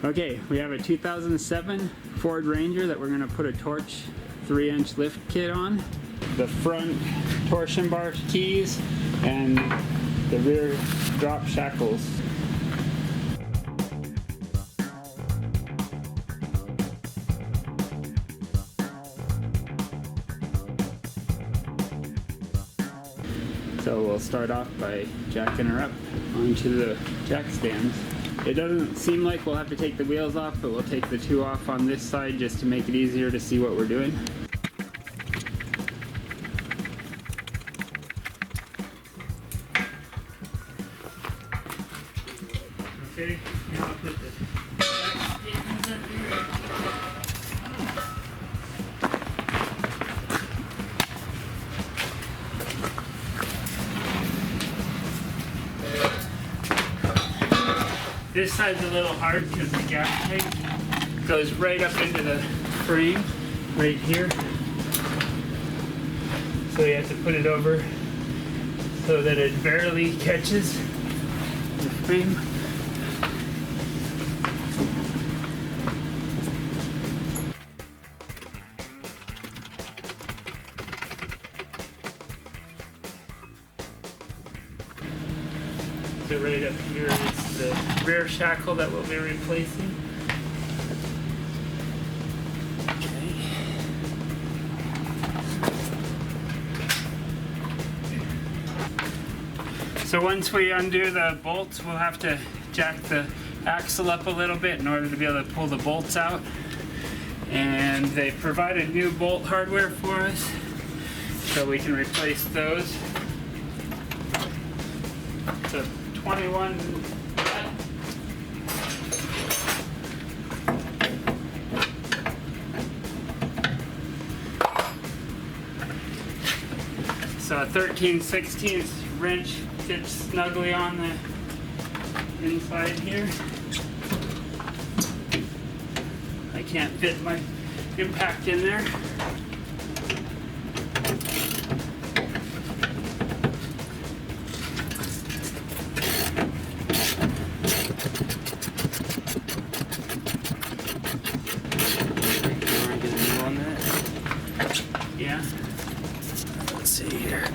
Okay, we have a 2007 Ford Ranger that we're going to put a Torch 3-inch lift kit on. The front torsion bar keys and the rear drop shackles. So we'll start off by jacking her up onto the jack stands. It doesn't seem like we'll have to take the wheels off, but we'll take the two off on this side just to make it easier to see what we're doing. Okay, now I'll put the jack stands up here. This side's a little hard because the jack tank goes right up into the frame, right here. So you have to put it over so that it barely catches the frame. So right up here is the rear shackle that we'll be replacing. Okay. So once we undo the bolts, we'll have to jack the axle up a little bit in order to be able to pull the bolts out. And they provided new bolt hardware for us, so we can replace those. So 21. So a 13/16 wrench fits snugly on the inside here. I can't fit my impact in there. Yeah. Let's see here.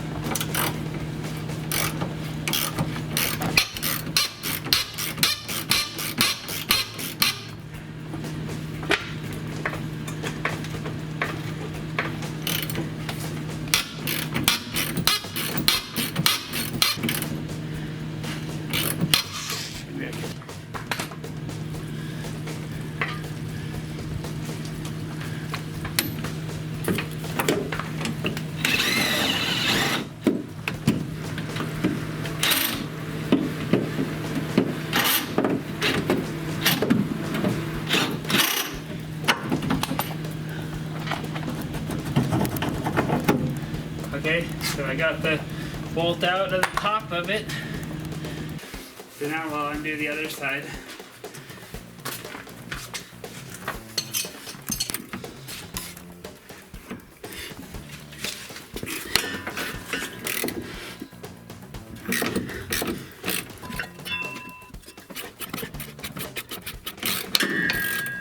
Okay, so I got the bolt out of the top of it. So now we'll undo the other side.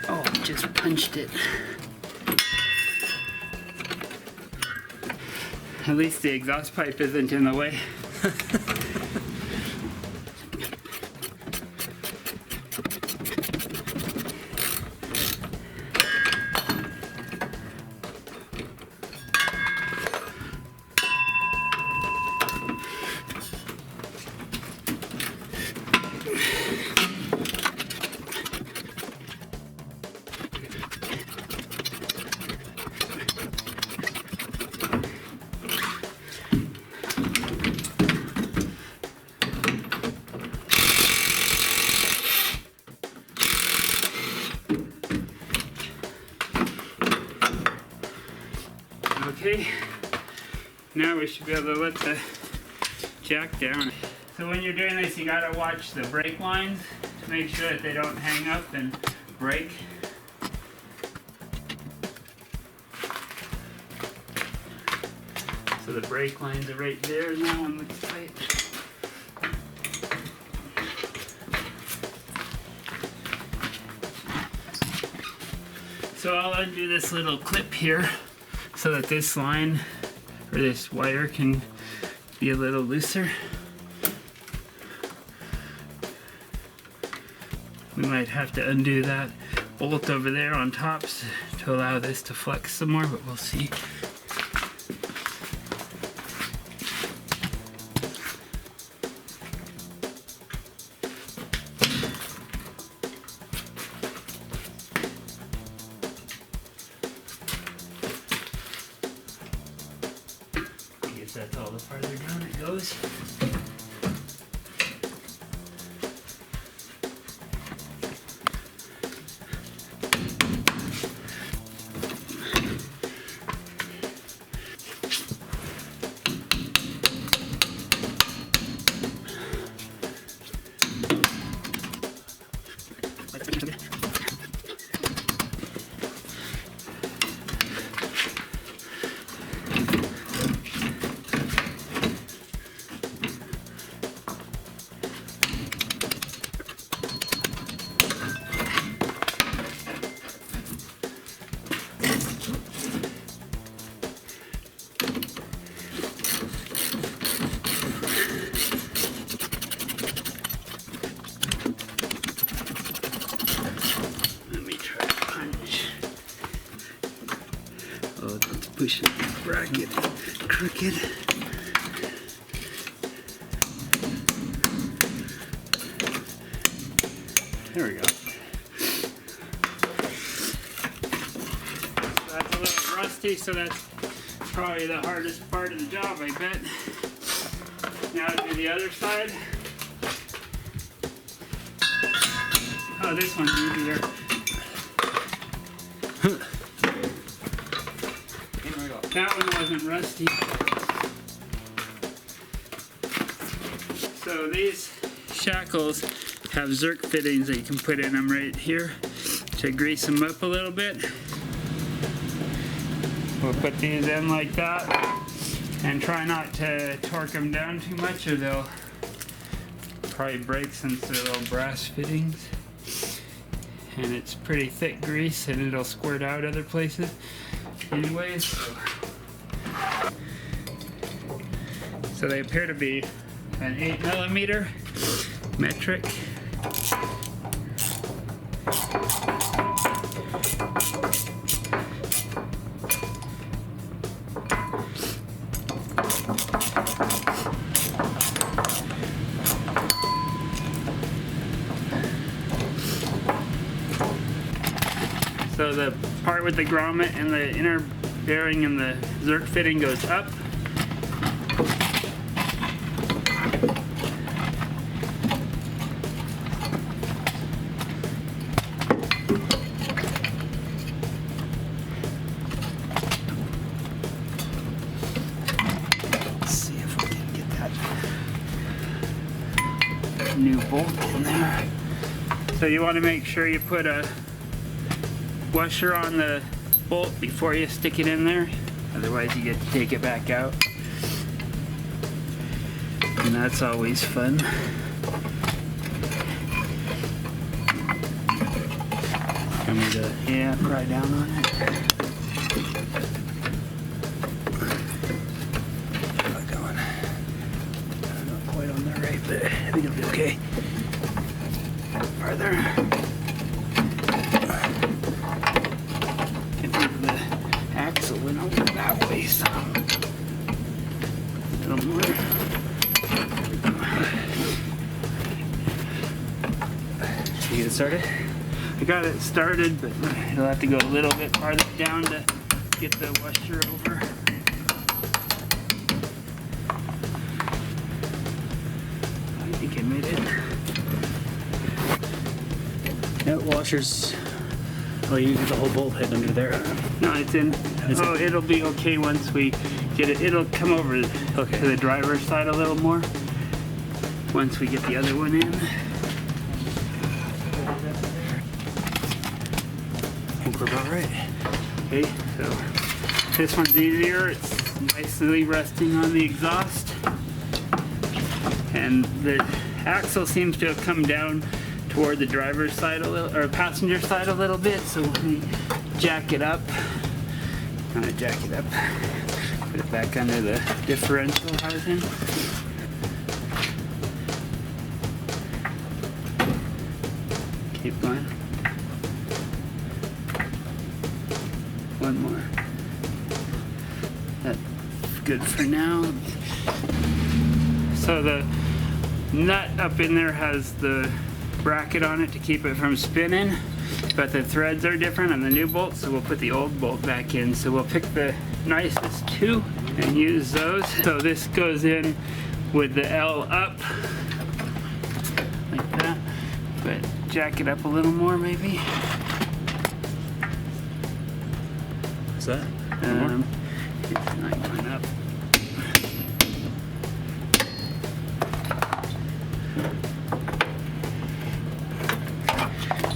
Oh, I just punched it. At least the exhaust pipe isn't in the way. Okay, now we should be able to let the jack down. So when you're doing this, you gotta watch the brake lines to make sure that they don't hang up and break. So the brake lines are right there now on the plate. So I'll undo this little clip here so that this line or this wire can be a little looser. We might have to undo that bolt over there on top to allow this to flex some more, but we'll see. I guess that's all the farther down it goes. Pushing the bracket crooked. There we go. So that's a little rusty, so that's probably the hardest part of the job, I bet. Now to the other side. Oh, this one's easier. That one wasn't rusty. So these shackles have Zerk fittings that you can put in them right here to grease them up a little bit. We'll put these in like that and try not to torque them down too much or they'll probably break since they're little brass fittings. And it's pretty thick grease and it'll squirt out other places anyways. So they appear to be an 8mm metric. So the part with the grommet and the inner bearing and the Zerk fitting goes up. Let's see if we can get that new bolt in there. So you want to make sure you put a washer on the bolt before you stick it in there, otherwise you get to take it back out, and that's always fun. Want me to, yeah, pry down on it. How's it going? Not quite on there right, but I think it'll be okay. Farther. Went over that way some. A little more. You get it started? I got it started, but you'll have to go a little bit farther down to get the washer over. I think I made it. That washer's. Oh, you get the whole bolt head under there. No, it's in. Oh, it'll be okay once we get it. It'll come over to the driver's side a little more once we get the other one in. I think we're about right. Okay, so this one's easier. It's nicely resting on the exhaust. And the axle seems to have come down toward the driver's side a little, or passenger side a little bit, so we jack it up. Put it back under the differential housing. Keep going. One more. That's good for now. So the nut up in there has the bracket on it to keep it from spinning, but the threads are different on the new bolt, so we'll put the old bolt back in. So we'll pick the nicest two and use those. So this goes in with the L up, like that, but jack it up a little more maybe. Is that? It's not going up.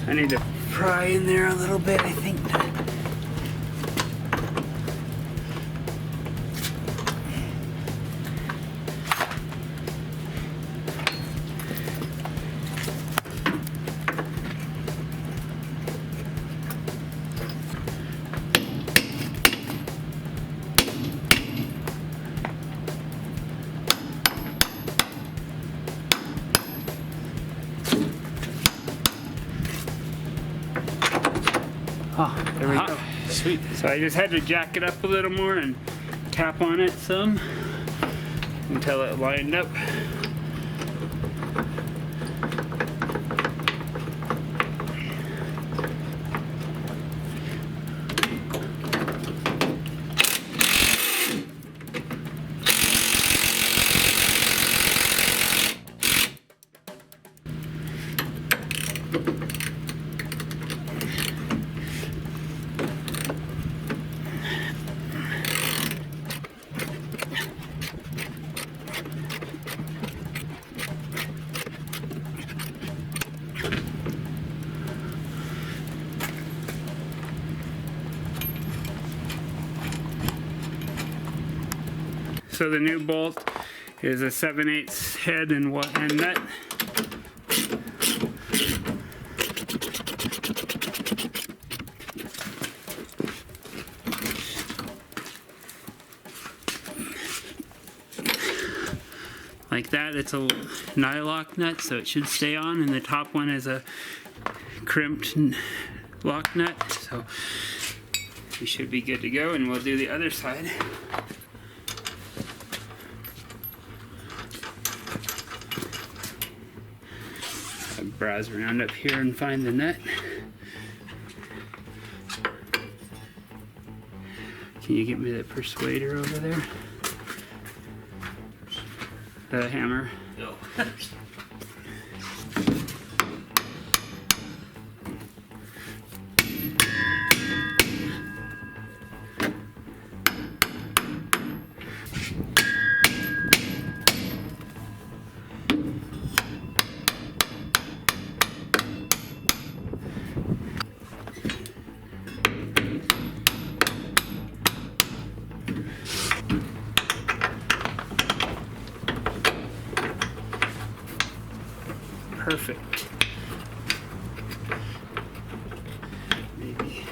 I need to pry in there a little bit, I think. Oh, there we go. Sweet. So I just had to jack it up a little more and tap on it some until it lined up. So the new bolt is a 7/8 head and nut. Like that. It's a nylock nut, so it should stay on, and the top one is a crimped lock nut, so we should be good to go, and we'll do the other side. I'll browse around up here and find the nut. Can you get me the persuader over there? The hammer. No. Perfect. Maybe.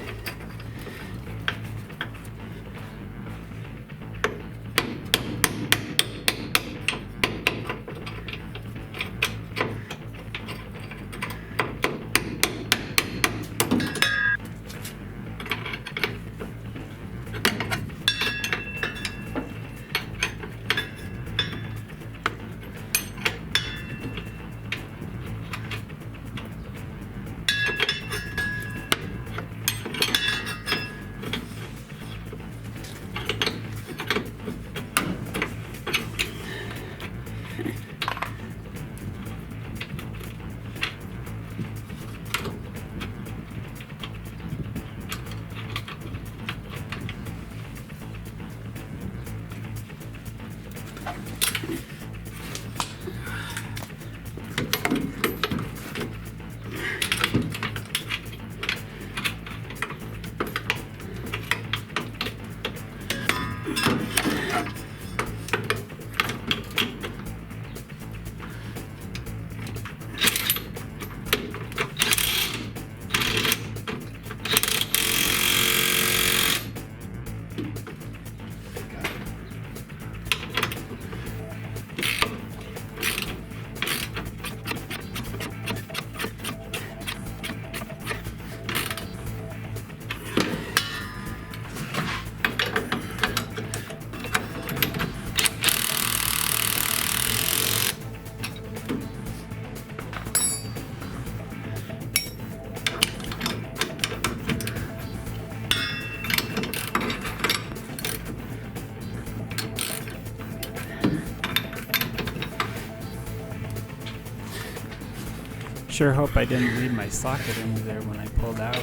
Sure hope I didn't leave my socket in there when I pulled out.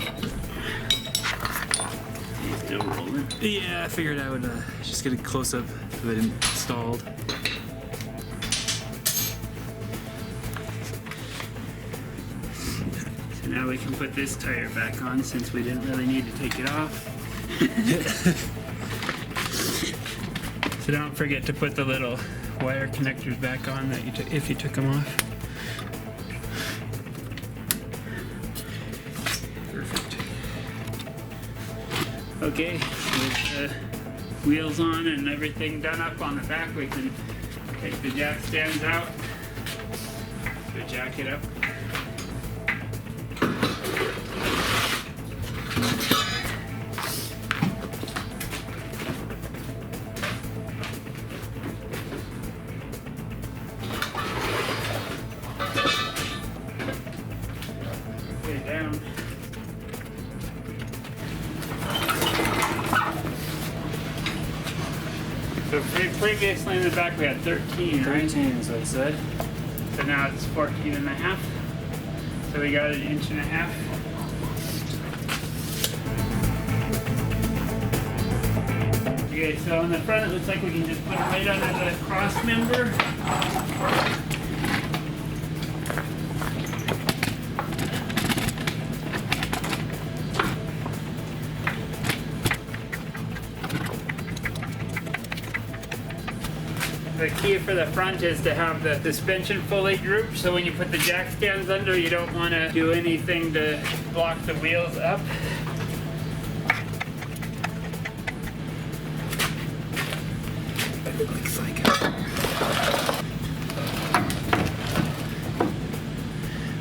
You still rolling? Yeah, I figured I would just get a close up of it installed. So now we can put this tire back on since we didn't really need to take it off. So don't forget to put the little wire connectors back on that if you took them off. Perfect. Okay, with the wheels on and everything done up on the back, we can take the jack stands out. So jack it up. Down. So previously in the back we had 13, right? 13 is what it said. So now it's 14 and a half. So we got an inch and a half. Okay, so on the front it looks like we can just put it right under the cross member. The key for the front is to have the suspension fully drooped, so when you put the jack stands under, you don't want to do anything to block the wheels up. It looks like it.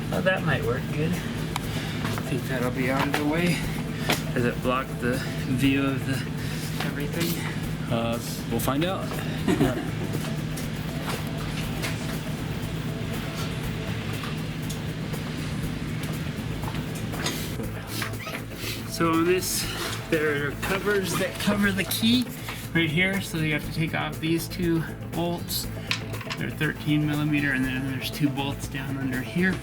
Well, that might work good. I think that'll be out of the way. Does it block the view of the everything? We'll find out. So on this, there are covers that cover the key right here. So you have to take off these two bolts. They're 13 millimeter, and then there's two bolts down under here.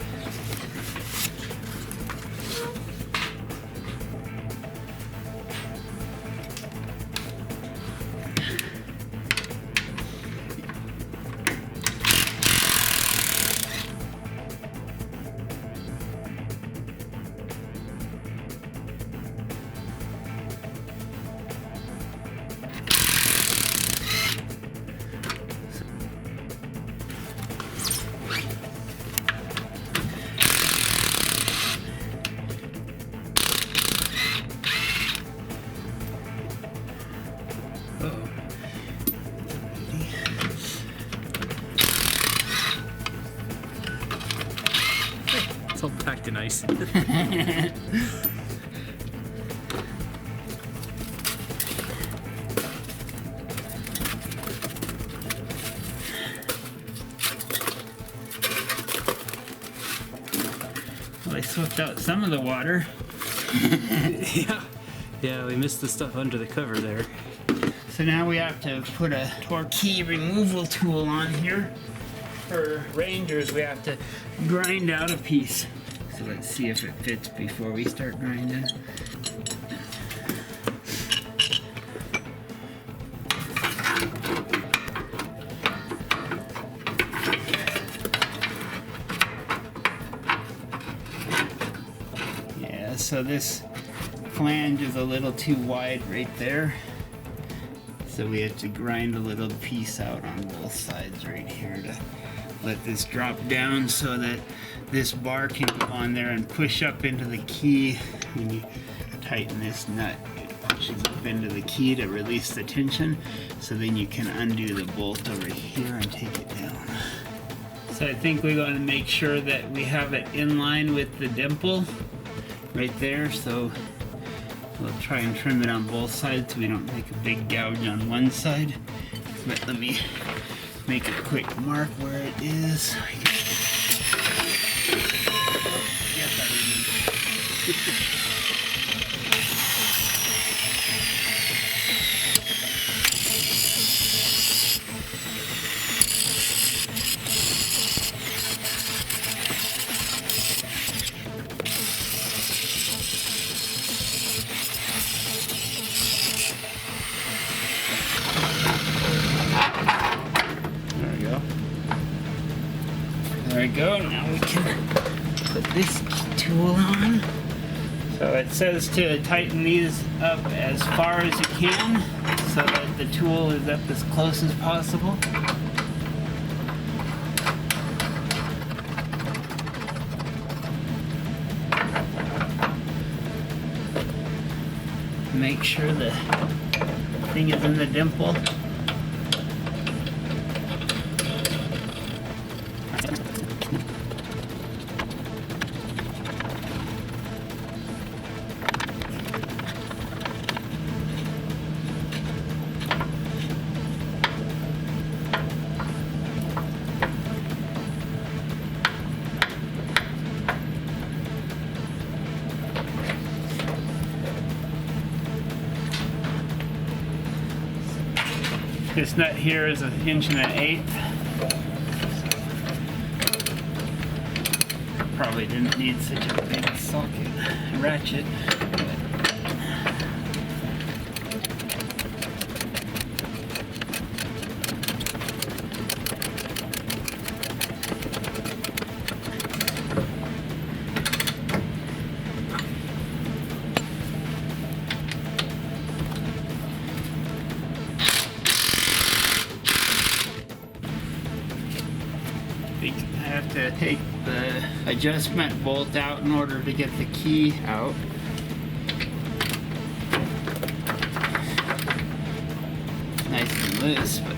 It's all packed in ice. Well, I swept out some of the water. Yeah, we missed the stuff under the cover there. So now we have to put a torque key removal tool on here. For Rangers, we have to grind out a piece. So let's see if it fits before we start grinding. Yeah, so this flange is a little too wide right there. So we have to grind a little piece out on both sides right here to let this drop down so that this bar can go on there and push up into the key. When you tighten this nut, it pushes up into the key to release the tension, so then you can undo the bolt over here and take it down. So I think we want to make sure that we have it in line with the dimple right there, so we'll try and trim it on both sides so we don't make a big gouge on one side. But let me make a quick mark where it is. Yes, I didn't. go. Now we can put this tool on. So it says to tighten these up as far as you can so that the tool is up as close as possible. Make sure the thing is in the dimple. This nut here is 1 1/8". Probably didn't need such a big socket ratchet. I have to take the adjustment bolt out in order to get the key out. Nice and loose, but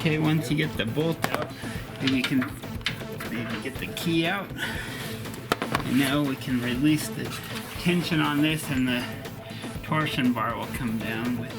okay, once you get the bolt out, then you can maybe get the key out. And now we can release the tension on this and the torsion bar will come down with it.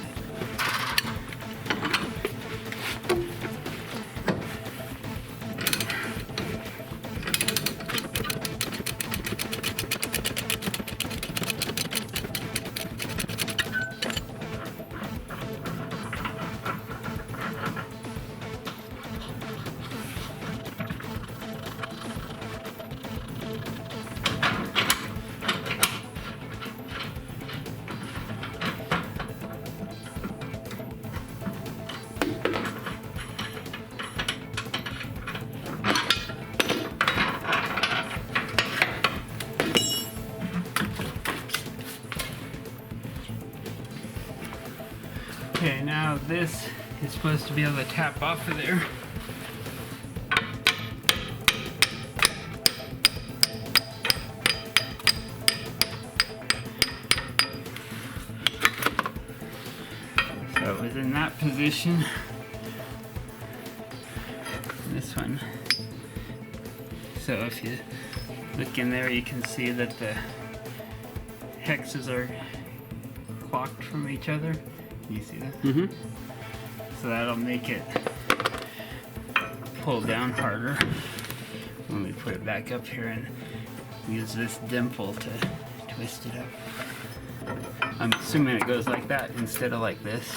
Okay, now this is supposed to be able to tap off of there. So it was in that position. This one. So if you look in there, you can see that the hexes are clocked from each other. You see that? Mm-hmm. So that'll make it pull down harder when we put it back up here and use this dimple to twist it up. I'm assuming it goes like that instead of like this.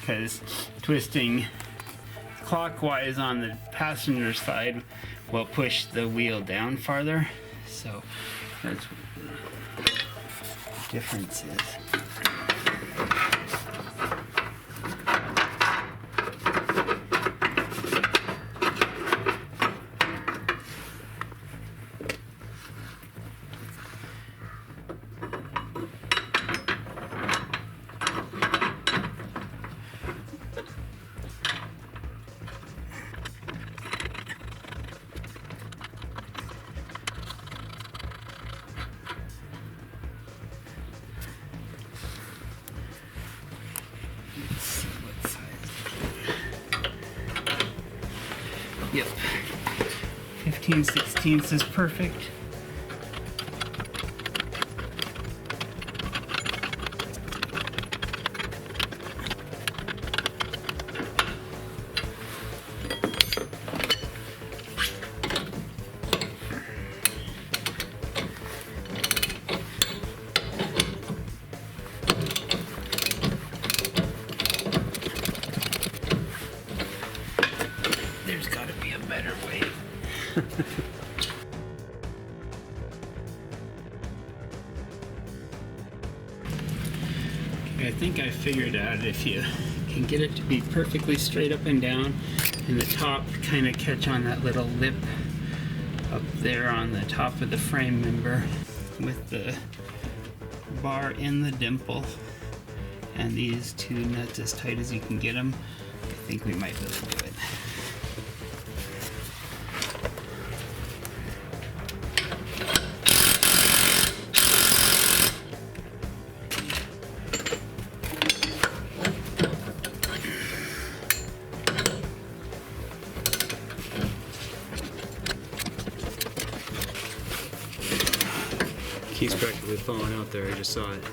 Because twisting clockwise on the passenger side will push the wheel down farther, so that's what the difference is. Yep. 15/16 is perfect. I think I figured out if you can get it to be perfectly straight up and down, and the top kind of catch on that little lip up there on the top of the frame member with the bar in the dimple, and these two nuts as tight as you can get them, I think we might be able to do it. Key's practically falling out there, I just saw it.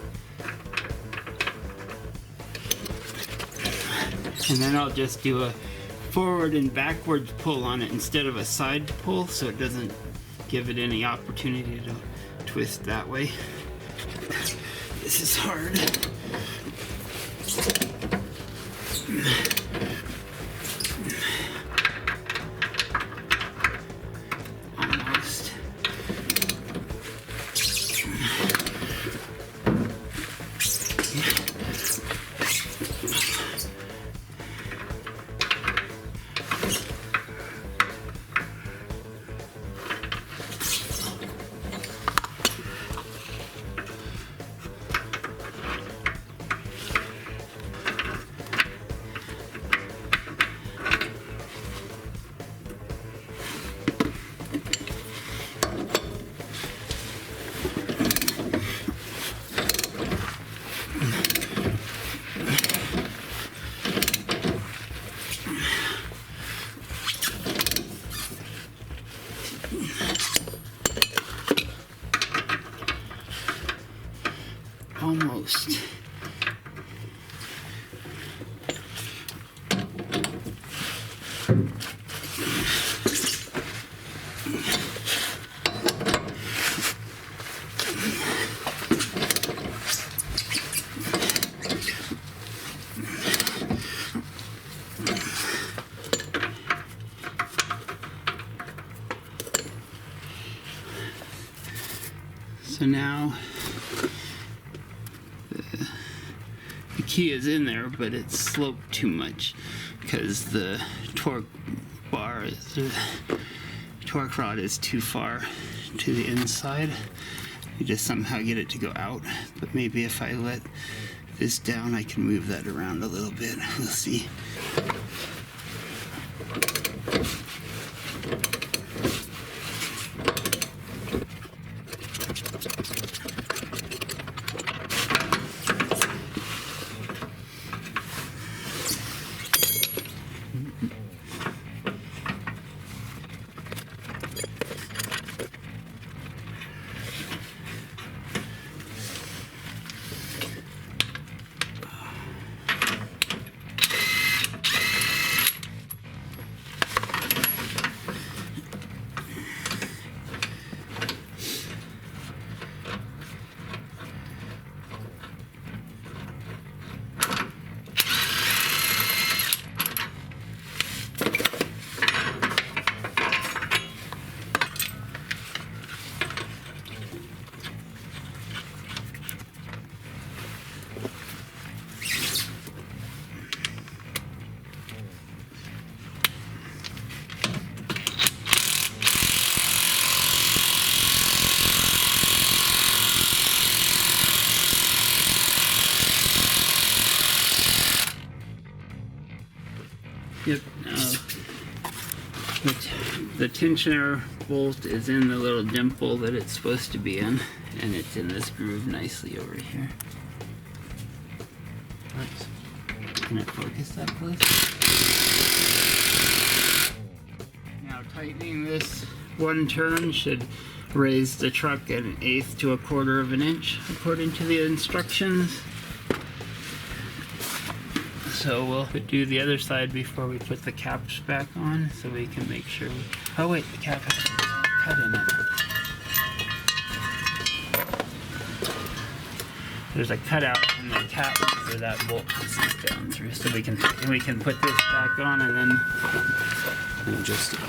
And then I'll just do a forward and backwards pull on it instead of a side pull, so it doesn't give it any opportunity to twist that way. This is hard. Almost. Almost. So now the key is in there, but it's sloped too much because the torque bar is, the torque rod is too far to the inside. You just somehow get it to go out, but maybe if I let this down, I can move that around a little bit. We'll see. Yep. The tensioner bolt is in the little dimple that it's supposed to be in, and it's in this groove nicely over here. Oops. Can I focus that, please? Now tightening this one turn should raise the truck 1/8 to 1/4 of an inch according to the instructions. So we'll do the other side before we put the caps back on, so we can make sure we... Oh wait, the cap has a cut in it. There's a cutout in the cap for that bolt to sink down through, so we can put this back on and then adjust it.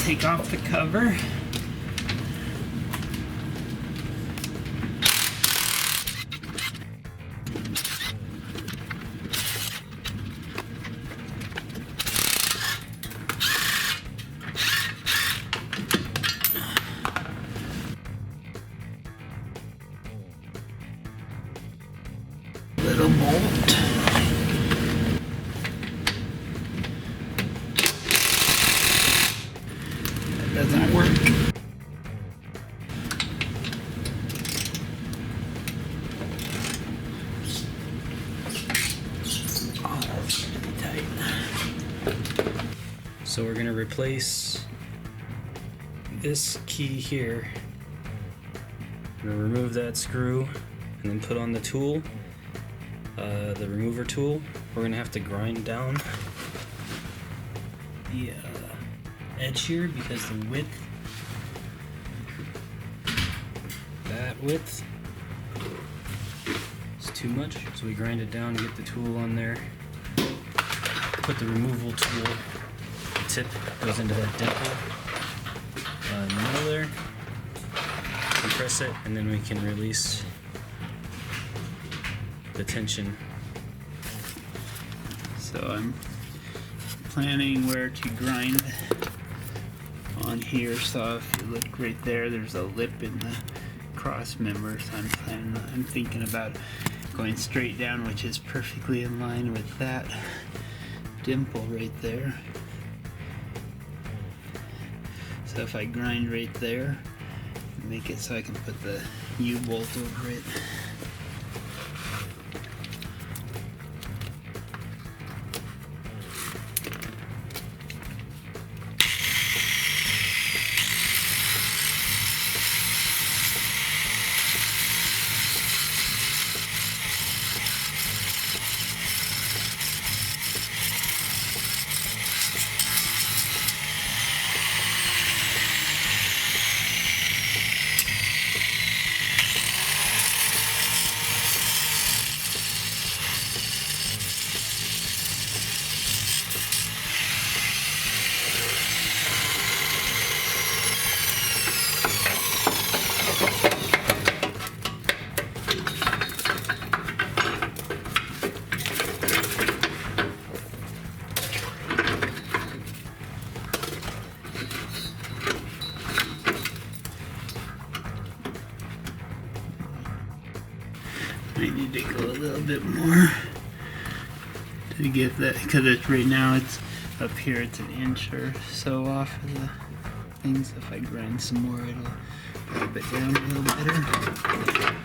take off the cover. Little bolt. That doesn't work. Oh, that's pretty tight. So we're gonna replace this key here. I'm gonna remove that screw and then put on the tool. The remover tool. We're gonna have to grind down the edge here because the width, that width, is too much. So we grind it down, get the tool on there, put the removal tool, the tip goes into that dimple in the middle there, compress it, and then we can release the tension. So I'm planning where to grind on here. So if you look right there, there's a lip in the cross member. So I'm thinking about going straight down, which is perfectly in line with that dimple right there. So if I grind right there, make it so I can put the U-bolt over it. I need to go a little bit more to get that, because it's right now it's up here, it's an inch or so off of the things. If I grind some more, it'll grab it down a little better.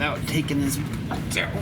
without taking his bolts out.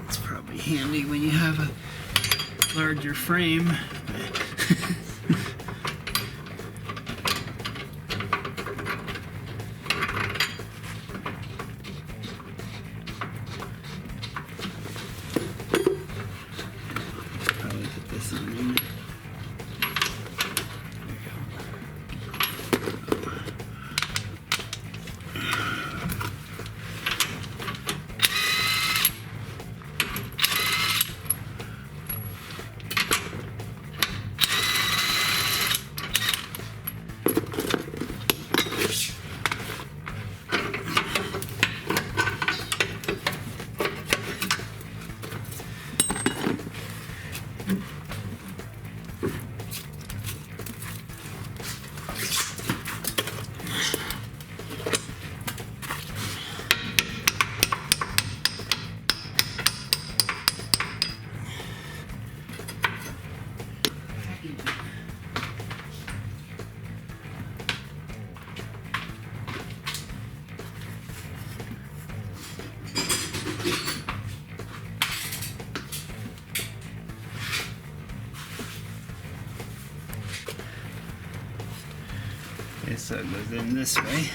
It's probably handy when you have a larger frame. Probably put this on in. Okay, so it goes in this way.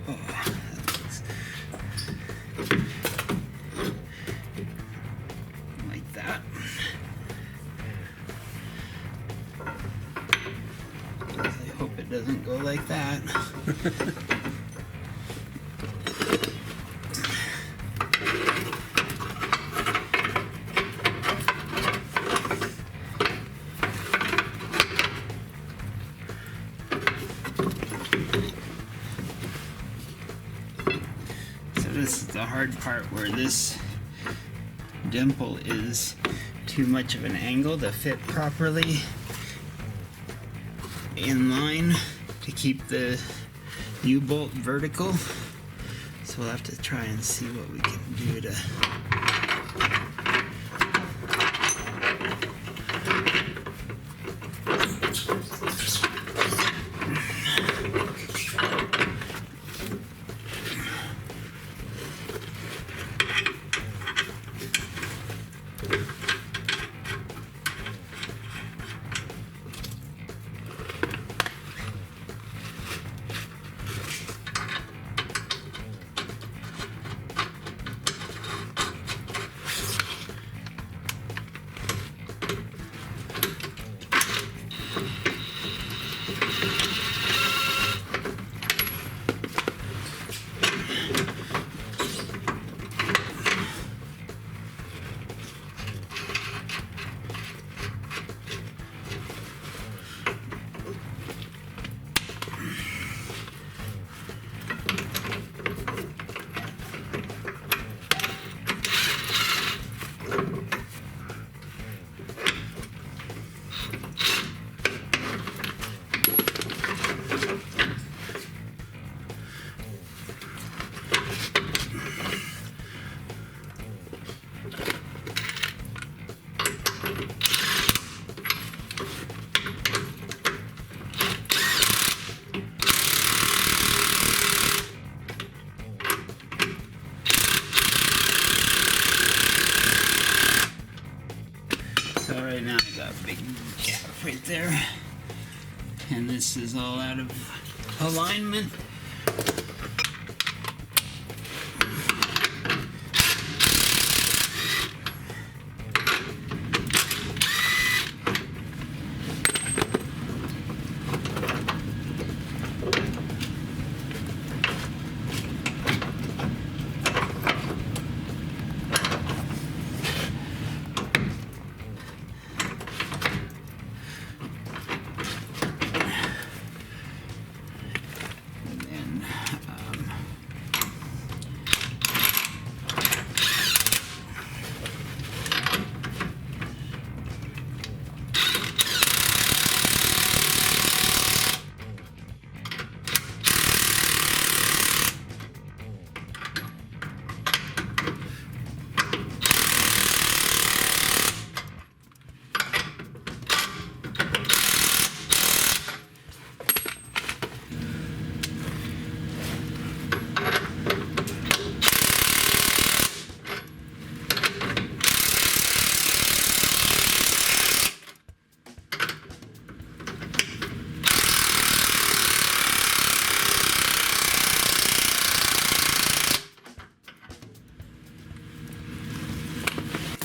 Oh, that looks like that. I hope it doesn't go like that. This is the hard part, where this dimple is too much of an angle to fit properly in line to keep the U-bolt vertical. So we'll have to try and see what we can do to So right now I got a big gap right there, and this is all out of alignment.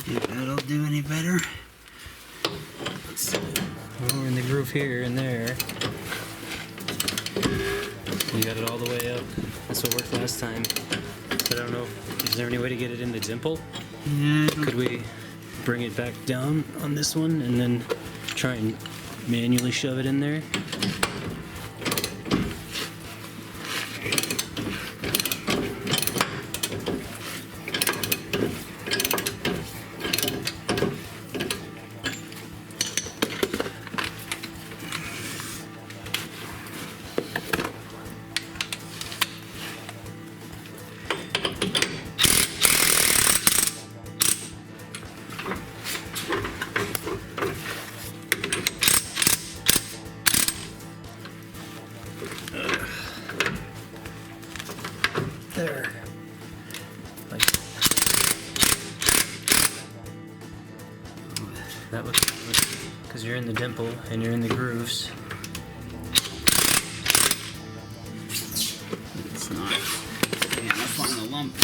If that'll do any better. Well, we're in the groove here and there. We got it all the way up. That's what worked last time. But I don't know, is there any way to get it in the dimple? Yeah, Could we bring it back down on this one and then try and manually shove it in there? There. Like that looks because you're in the dimple and you're in the grooves. it's not staying up on the lump.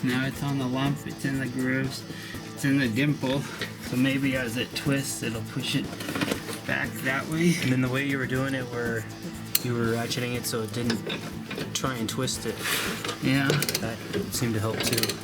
Now it's on the lump, it's in the grooves, it's in the dimple, so maybe as it twists it'll push it back that way. And then the way you were doing it, where you were ratcheting it so it didn't try and twist it, Yeah. that seemed to help too.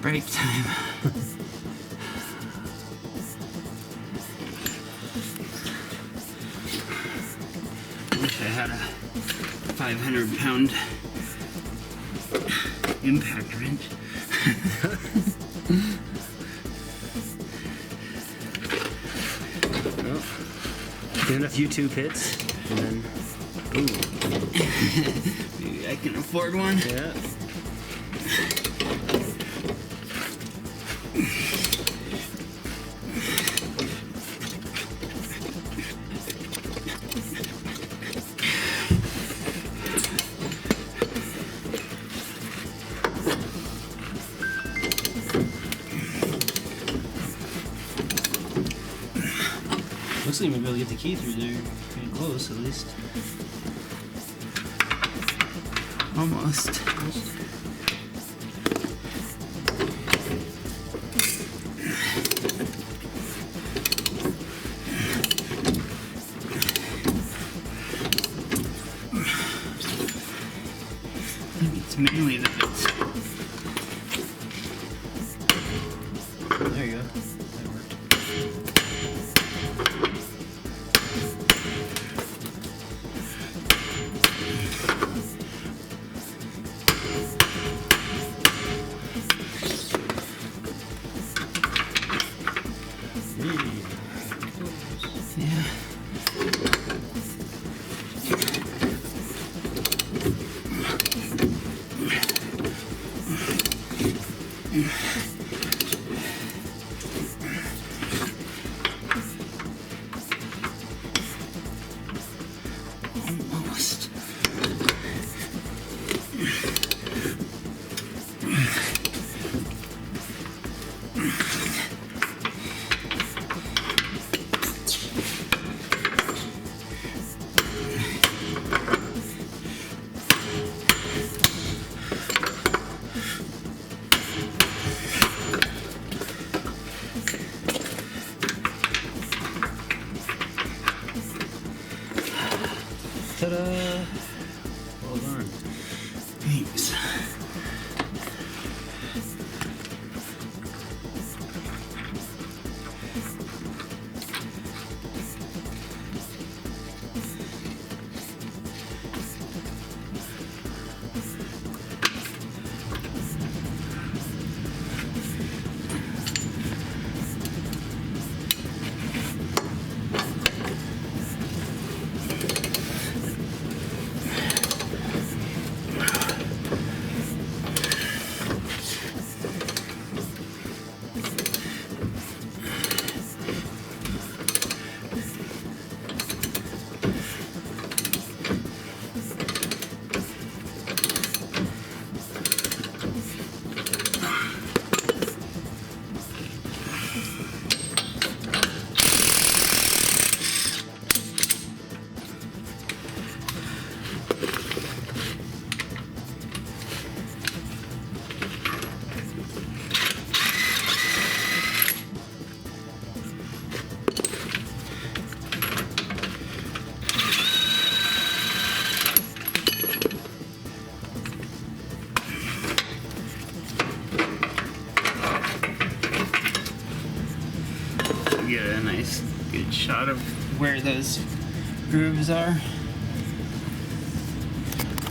Break time. Wish I had a 500-pound impact wrench. Well, get enough YouTube hits, and then Maybe I can afford one. yeah. eventually maybe I'll get the key through there. Pretty close, at least. Almost. I think it's mainly that it's There you go. That worked. yeah. Almost. Ta-da! Well done. Thanks. Get a nice good shot of where those grooves are.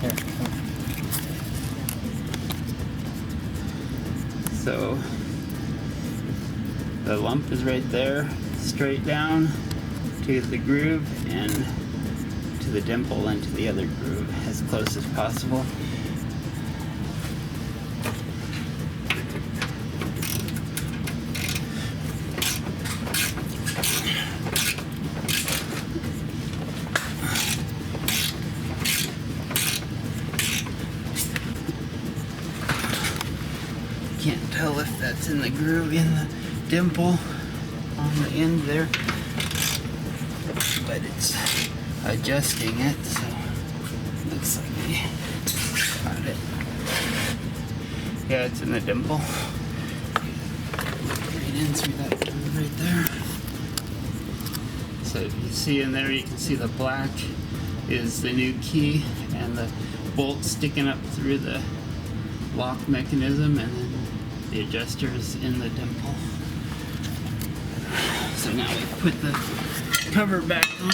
Here. So the lump is right there, straight down to the groove and to the dimple and to the other groove as close as possible. Can't tell if that's in the groove in the dimple on the end there, but it's adjusting it, so looks like we got it. Yeah, it's in the dimple. Right in through that groove right there. So if you see in there, you can see the black is the new key and the bolt sticking up through the lock mechanism, and then the adjuster is in the dimple. So now we put the cover back on.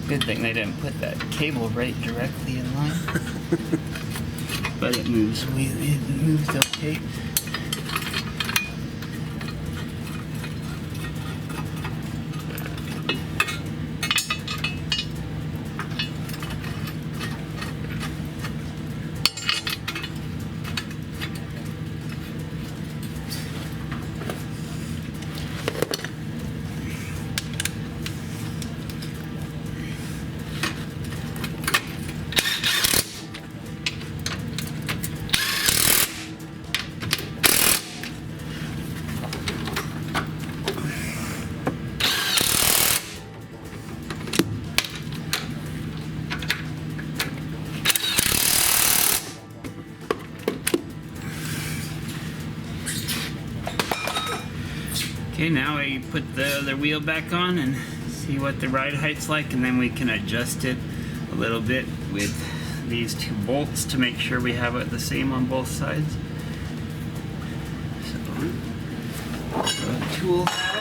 Good thing they didn't put that cable right directly in line. But it moves okay. Okay, now we put the other wheel back on and see what the ride height's like, and then we can adjust it a little bit with these two bolts to make sure we have it the same on both sides. So, throw the tools out.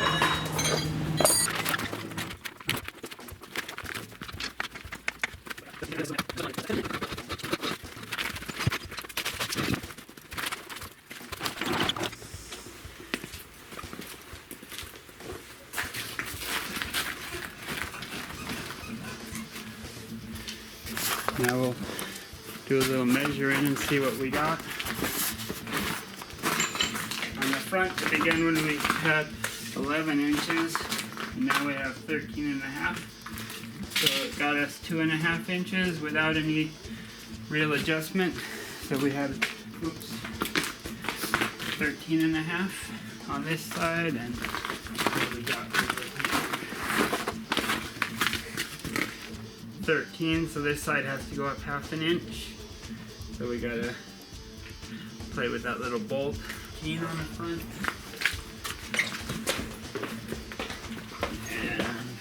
Now we'll do a little measuring and see what we got. On the front, to begin when we had 11 inches, and now we have 13 and a half. So it got us 2.5 inches without any real adjustment. So we had, 13 and a half on this side, and what we got 13, so this side has to go up 1/2 inch. So we gotta play with that little bolt. 13 on the front. And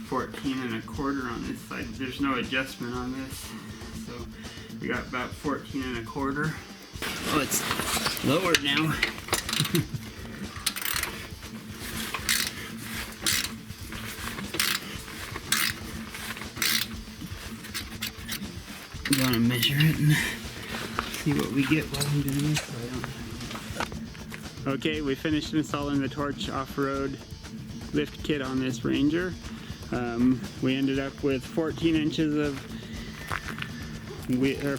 14 1/4 on this side. There's no adjustment on this. So we got about 14 1/4. Oh, it's lowered now. I'm gonna measure it and see what we get while I'm doing this. Okay, we finished installing the Torch off-road lift kit on this Ranger. We ended up with 14 inches of,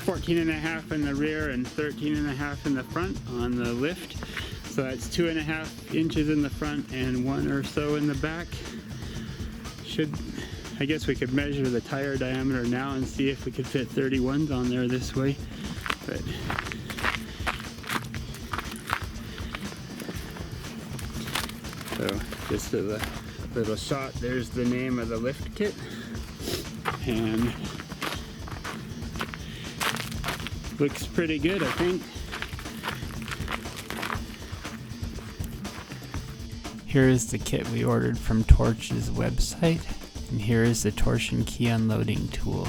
14 and a half in the rear and 13 and a half in the front on the lift. So that's 2.5 inches in the front and 1 or so in the back. I guess we could measure the tire diameter now and see if we could fit 31s on there this way. But so just as a little shot, there's the name of the lift kit, and looks pretty good, I think. Here is the kit we ordered from Torch's website. And here is the Torsion Key Unloading tool.